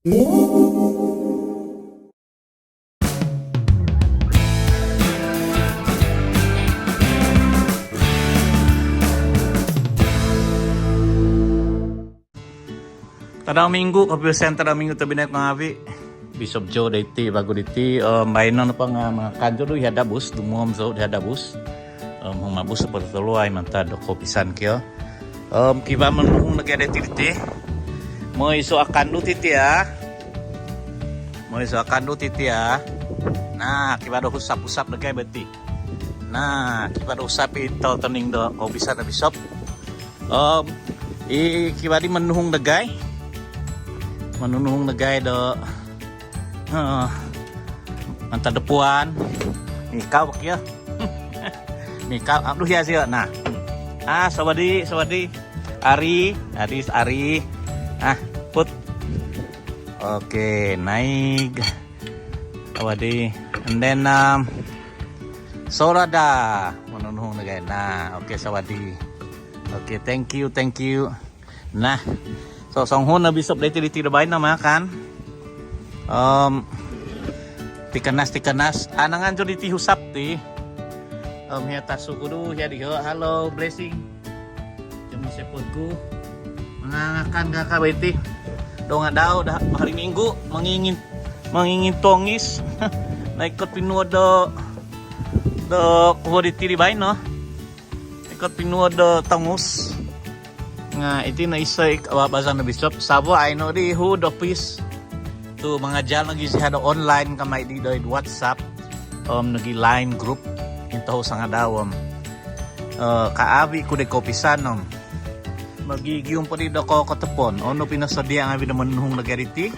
Tadang minggu, kapilusan tadang minggu tabi naik ngawi. Bishop Joe diti bago diti mainan apa mga kanjo do ihada bus dumom so ihada bus mabus seperti tuluay manta do kopisan kyo kiba menung nagada titi mo iso akan do titi ya nah kiba do usap nagay beti nah kiba do usap ito taning do kopisan na Bishop kiba di menuhung nagay do mantap depuan nikah ya nikah aduh ya sih nah sawadi Ari put oke naik sawadi and then Sorada menuhung negara nah oke sawadi oke thank you nah so songhon na Bishop dito bain na makan tikanas anangan jo diti husap ti hiata sukudu ya di halo blessing jam sepotku mengangakan kakak beti do ngadao dah hari Minggu mengingin tongis naikot pinuo do diti di bain no ikot pinuo do tongus nga iti na isay basan na Bishop sabo I know di hood office tu mengajar lagi ada online kamay di WhatsApp nagi line group into sang adawam kaabi ko de kopisan magigiyong pa di ko katepon ono pinasadia nga binamanhung nagariti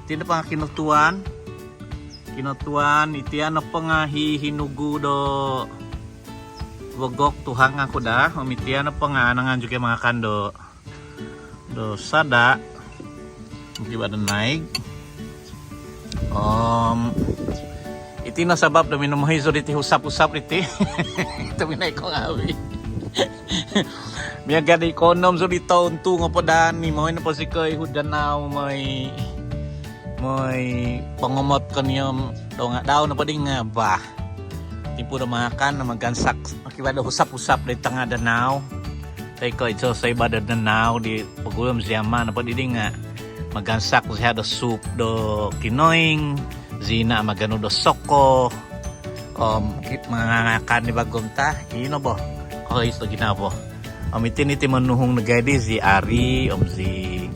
tinda pa kinutuan iti ano pa nga hinugu do wagok tuhang ako da umiti ano pa nga anangan juga mga kando do sada mungkin ada naik iti na sabab na minumuhiso diti usap-usap diti ito minay ko ngawi miyaga di konom so dito untung nga po dani mo na po si Koy hudanaw may pangumot kaniyom daw nga daw na pa din nga ba tipo na makan na magansak makiba daw usap-usap dito nga danaw tay ko ito sa iba danaw di pagulam siyama na pa din nga magansak siya do soup do kinoing zina magano do soko mga kan ni bagom ta ino bo okay so ginabo itin manuhung nagadi si Ari si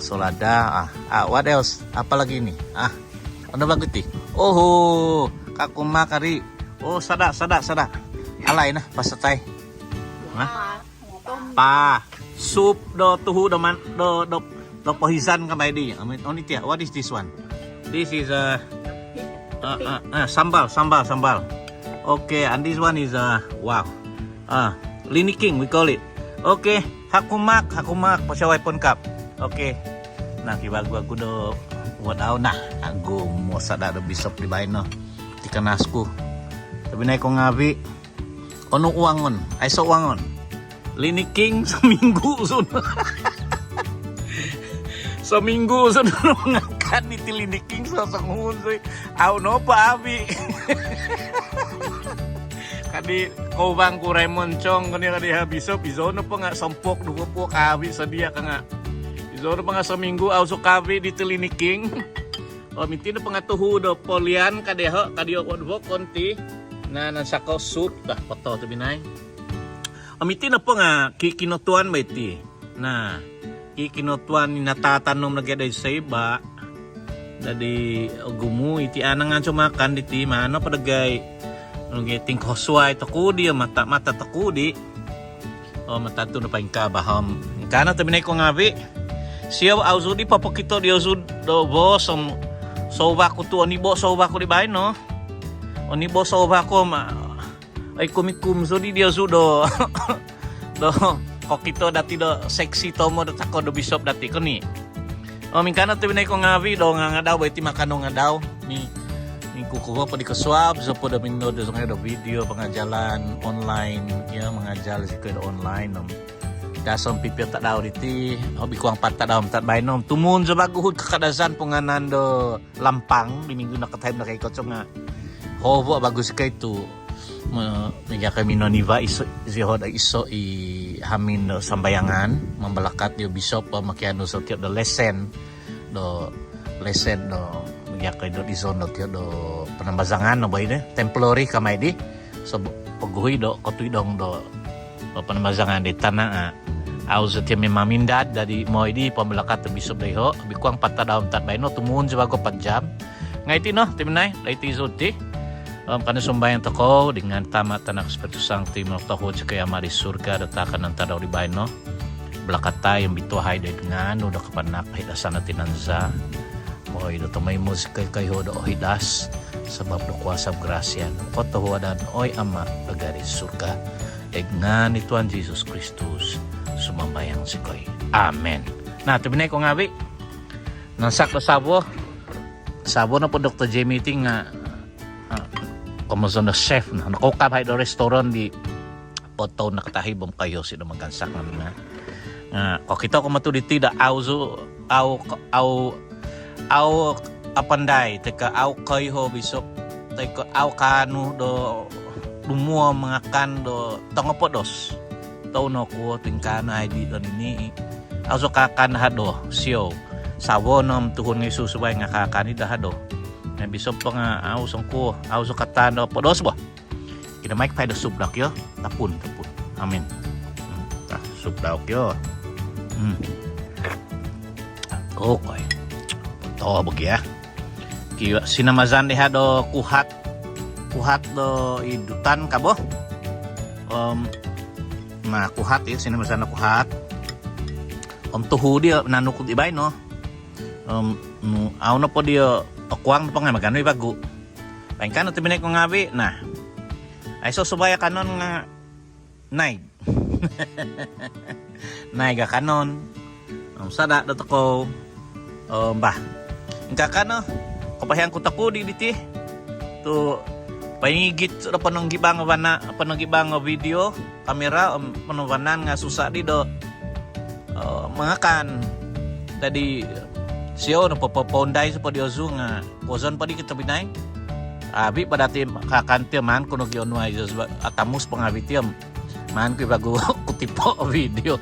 Solada what else apa lagi ini ano ba guti kakumakari sada alay na pasatay pa soup do tuhu do man do pahisan kamay di. Only tia. What is this one? This is sambal. Okay, and this one is wow. Liniking we call it. Okay, hakumak pasyaway pon kap. Okay. Nah, kibag-bag do wadaw na. Ago mo sada do Bishop di bain no. Tikanasku. Sabi na ko ngabi. Ono uangon? Ay so uangon. Liniking sa minggu sunod. Sa minggu sa nunungakan ni tiliniking sa sanghun aw no pa abi kadi kobang ku Raymond Chong kani ha Bishop izono pa nga sampok dugo po kabi sa dia ka nga izono pa nga sa minggu aw so kabi di tiliniking minti na pa nga tuhudo polian kadeho kadiyo odbo konti na nansako soup dah pato to binay minti na pa nga kikinotuan ba iti na kikinutuan ni natatanom na gada sa iba dadi gumu iti anangan sumakan diti mano padagay ngiting kosway takudi mata takudi mata tu na paing kabaham kana taminay ko ngabi siya awsudi papakito di awsud do boss soba ko tu oni boss soba ko di bain no oni boss soba ko ay kumikum so di awsud do kokito dati do sexy tomo do tako do Bishop dati ko ni mingkana to binay ko ngawi do nga daw iti makano nga daw ni kukuha pa di ko swab so po da minno do nga do video pangajalan online ya mangajal si ko online Kasong pipil tak daw diti, hobi kuang pat tak daw tat bainom. Tumun sa baguhod kakadasan punganan do lampang di minggu nakatime na kay kotso nga. Hobo bagus kay tu. Mega kami noniva iso zihod iso i hamin no sambayangan membalakat yo bisop makiano so do lesson do mega kay do iso no do penambazangan no bay ne templori kamay di so paguhoy do kotoy dong do penambazangan di tanah auzo ti mamindad dari moy di pembalakat bisop dayho bikuang patadaw tat bay no tumun sa bago 4 jam ngayti no timinay laiti isulti karena sumbayang tako dengan tamat tanah Espiritu Santo menoktohod sa kaya mari surga datakan ng tadaw di bayno belakat tayo bituhay dengan udah kapanak hidasan na tinanza mo ito may musika kayo do hidas sebab do kuasa grasya kotohodan oy ama pagari surga dengan Tuhan Yesus Kristus sumambayang sikoy amen. Nah tibinay ko ngabi nansak do sabo na po Dr. J meeting nga kumusta na chef na nakukabay do restaurant di poto nakatahibom kayo sino magansak namin na kung kita ko matuliti da auzo au apanday teka au kayo bisop teka au kanu do lumua mga kan do tongopodos tau no ko tingkana ay di do nini auzo kakan hado sio sawonom tuhon ng Isus subay nga kakanida hado na bisop pa nga ausong ko auso katano podos ba kinamay pa do subdak yo tapun amin subdak yo okay to bagya kiwa sinamazan diha do kuhat do idutan kabo na kuhat yo sinamazan na kuhat tuhu dia nanukod ibay no aw na po dia okuang pa nga magano ibago. Pain kano tibinay ko ngabi na. Ay so subaya kanon nga naig. Naig kanon. Sada dato ko bah. Ingka kano kapahian ko tako di diti. To paingigit sa pananggibang video kamera panungwanan nga susa di do mga kan tadi siyo no poponday sa podiozu nga kozon pa di kita binay abi padati kakantiam man kuno gionwa atamus pangabitiam man ko bago kutipo video.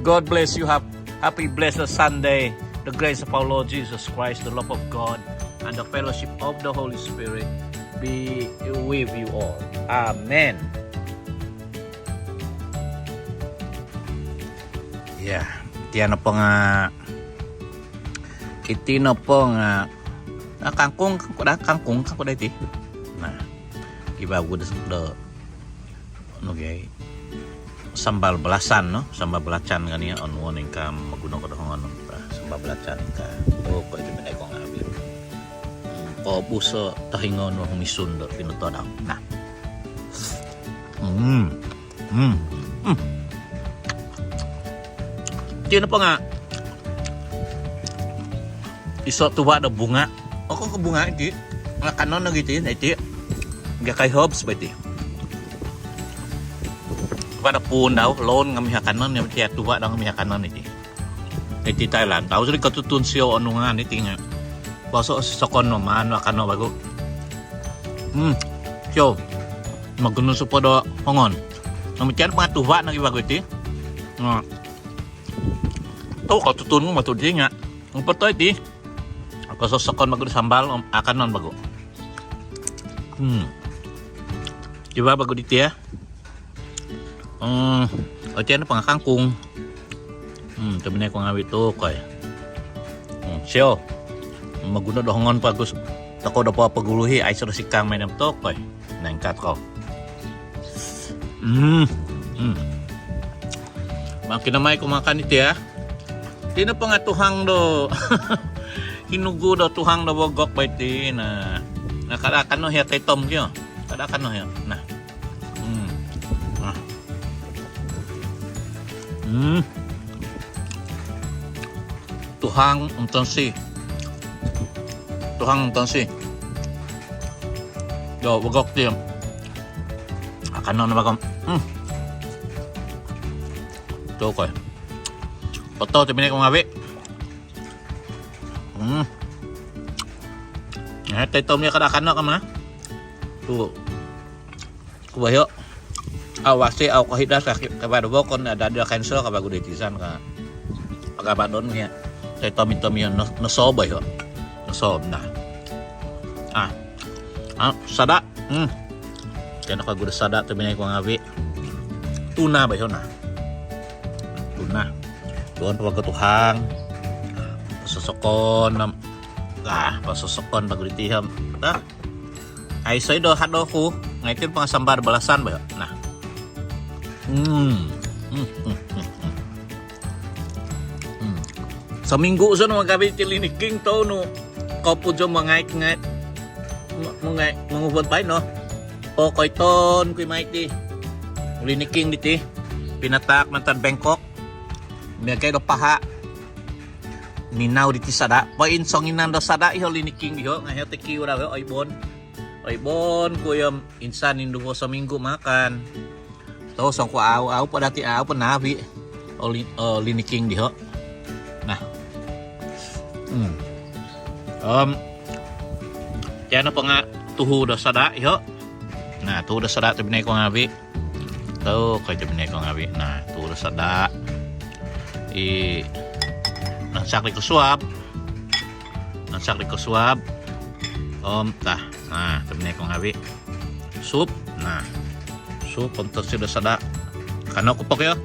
God bless you, happy blessed Sunday. The grace of our Lord Jesus Christ, the love of God and the fellowship of the Holy Spirit be with you all. Amen. Yeah, tiyan po nga itino po nga kangkong ko dati nah iba gud do ano gay sambal belasan no sambal belacan kaniya on warning ka maguno ko dong ano sambal belacan ka o ko ito binay ko nga abi ko buso tahingon no misundo pinuto daw nah tino po nga iso tuwa na bunga. Ako bunga iti. Nga kanon na gitu yun iti. Nga kay Hobbs ba iti. Pada pun daw loan nga miha kanon nga tiya tuwa daw nga miha kanon iti. Iti Thailand. Tao suri katutun siyo ano nga iti nga. Baso sa kono maano kano bago. Siyo. Maguno sa podo hongon. Namitiyan mga tuwa na ibago iti. Nga. Tao katutun mo matudi nga. Ang pato iti. Kasosokon bago sambal akan non bago. Coba bago dito ya. O tiyan pa nga kangkung. Tabinay ko nga ito kay. Siyo. Maguna dohongon bagus. Tako daw pa paguluhi ay sudah sikang may namto kay. Nangkat ko. Makinamay ko makan ito ya. Tino pa nga tuhang do. Hinugo daw tuhang na wagok ba iti na nakarakan no hiya tay tom kyo karakan no hiya na tuhang untansi do wagok ti akan no na bagam Tuh koy. Foto tu binay ko ngabi. Tay tom niya kada-kana ka man. Tuh. Kubayo. Awasi aw kahida sa kabado kon ada cancel kabago detisan ka. Pagabadon niya. Tay tom yan no soba yo. No sob na. Sada. Kaya nakaguda sada tu binay ko ngabi. Tuna ba yun na? Tuna. Doon pagkatuhang. Pasusokon. Pasusokon pagulitiham. Ay say do hado ko. Ngayon pang sambar balasan ba yun? Nah. Sa minggu sa mga gabi tiliniking to no. Kaupo dyan mangait-ngait. Mangubod pa no. O koy ton koy Mikey. Liniking diti. Pinatak mantan Bangkok. May kayo paha. Ninaw diti sada. Poin songin nando sada iho liniking diho. Ngayon tekiw na oy bon. Oy bon kuyam insan induho sa minggu makan. To song ko aw pa dati aw pa nabi. O liniking diho. Nah. Kaya na pa nga tuho da sada iho. Nah, tuho da sada tu binay ko ngabi. Tuh kayak binay ko ngabi. Nah, tuho da sada. Nansakli ko suab. Tah. Nah, tu binay ko ngabi. Sup. Nah. Sup untuk sudah sada. Kano ko pa kayo?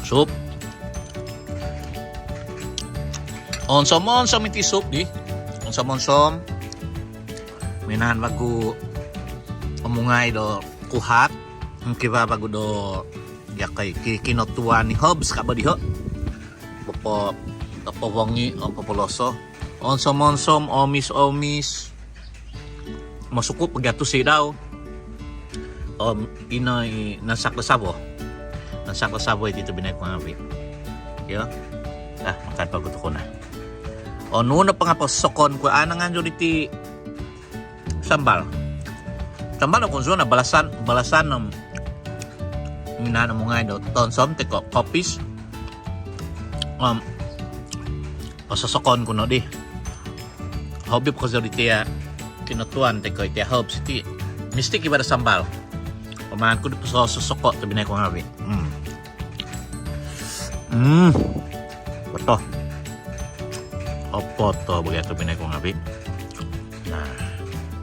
Sup. Onsom iti sup di. Onsom. Minahan bago umungay do kuhat. Kiba bago do yakay kinotuan ni Hobbs ka ba diho? Popo wangi o popoloso. Onsom omis. Masukup pagyato si daw. Inoy nasak sabo dito binay ko nga bi. Yo. Makan pagod ko na. Nuno pa nga pasokon ko anang anjo diti sambal ako zona balasan minana mo nga do tonsom te kopis pasosokon ko no di hobby ko sa diti kinatuan te ko iti hob city mistik iba da sambal pamahan ko dito sa sosoko to binay ko nga bi Beto opo to begitu binay ko nga bi. Nah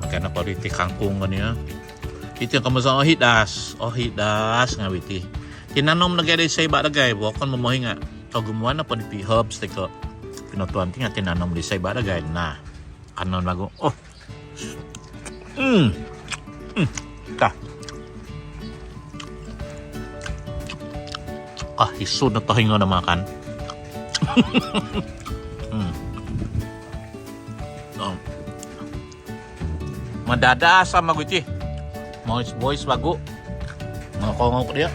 makanya politik kangkung kan ya. Itu yang kamu sa ohidas nga biti. Tinanom na gaya sa iba dagay, bukan memohi nga. Kau gumawa na po di herbs teko. Pinutuan tinga tinanom di sa iba dagay. Nah, kanon lagu. Tah. Isu na tohingo na makan. Madada sama guci. Boys bago. Mga kongo ko dia.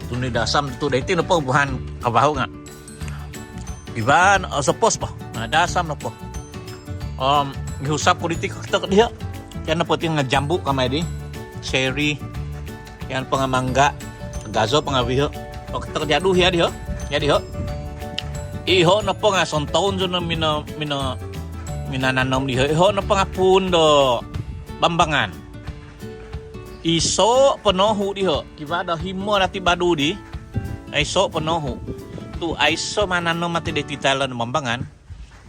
Tunay dasam tu dito na po buhan kabaho nga. Iban sa pos pa. Nadasam na po. Gihusap ko dito kakita dia. Yan na po ting jambu kamay di. Cherry. Yan pa nga mangga. Gazo pa nga biho. O kita kajadu ya diho. Ya diho. Iho na po nga son taon dyan na minananom diho. Iho na po nga pundo. Bambangan. Iso penohu diho. Kiba da himo nati badu di. Iso penohu. Tu aiso mananom mati de titalan Bambangan.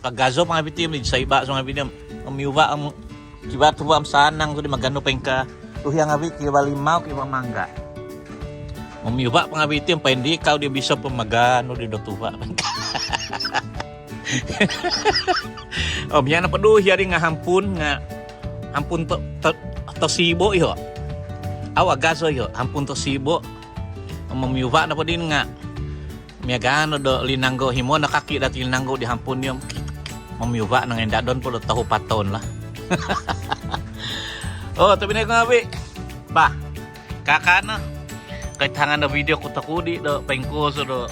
Pagazo pa nga bitim di sa iba so nga bitim. Umiuba ang kiba tu am sanang so di magano pengka. Tu yang ngabi kiba limau kiba mangga. Umiuba pa nga bitim pa hindi ikaw di bisa pemagano di dotuba. Yan na paduh yari nga hampun to sibo iho. Gazo iho hampun to sibo. Mamiuba na pa din nga miagano do linanggo himo nakaki dati linanggo di hampun yun. Mamiuba nang enda don po tahu paton lah. Tapi na ngabi. Ba. Kakana kahit hangan na video ko takudi do pengko so do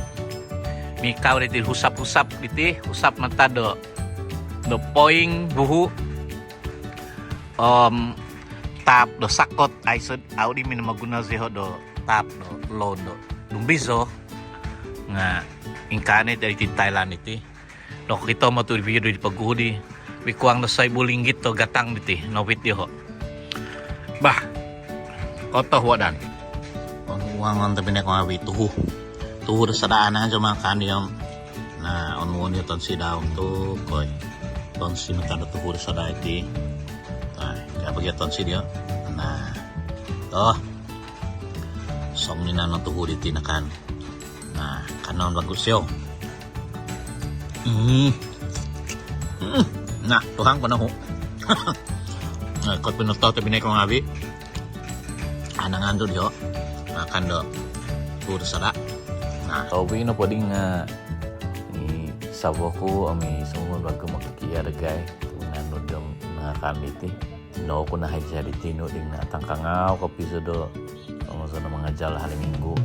mikaw diti husap-husap diti husap mata do poing buhu tap do sakot ay sud audi min maguna siho do tap do loan do lumbiso nga ingkane dari Thailand iti do kita mo tu video di pagudi wikuang na say bulinggit to gatang diti nawit di ho bah koto wadan on uang on tabi na ko awi tuhu sa daanan sa mga kaniyang na on won ton si daw to koy ton si makada tuhu sa daiti ay kaya bagyaton si dia nah to song ni na tuhu diti na kan nah kanon bagus yo nah tuhang pa na ho kot pinuto tabi na ko awi anang ando yo makan do tuhu sa da nah tawbi na pwedeng ni saboku ami sumul bago makakiyaragay tunanod yung mga kamiti no ko na hajja di tino ding na tangkangaw kapiso do sa mga jal haliminggo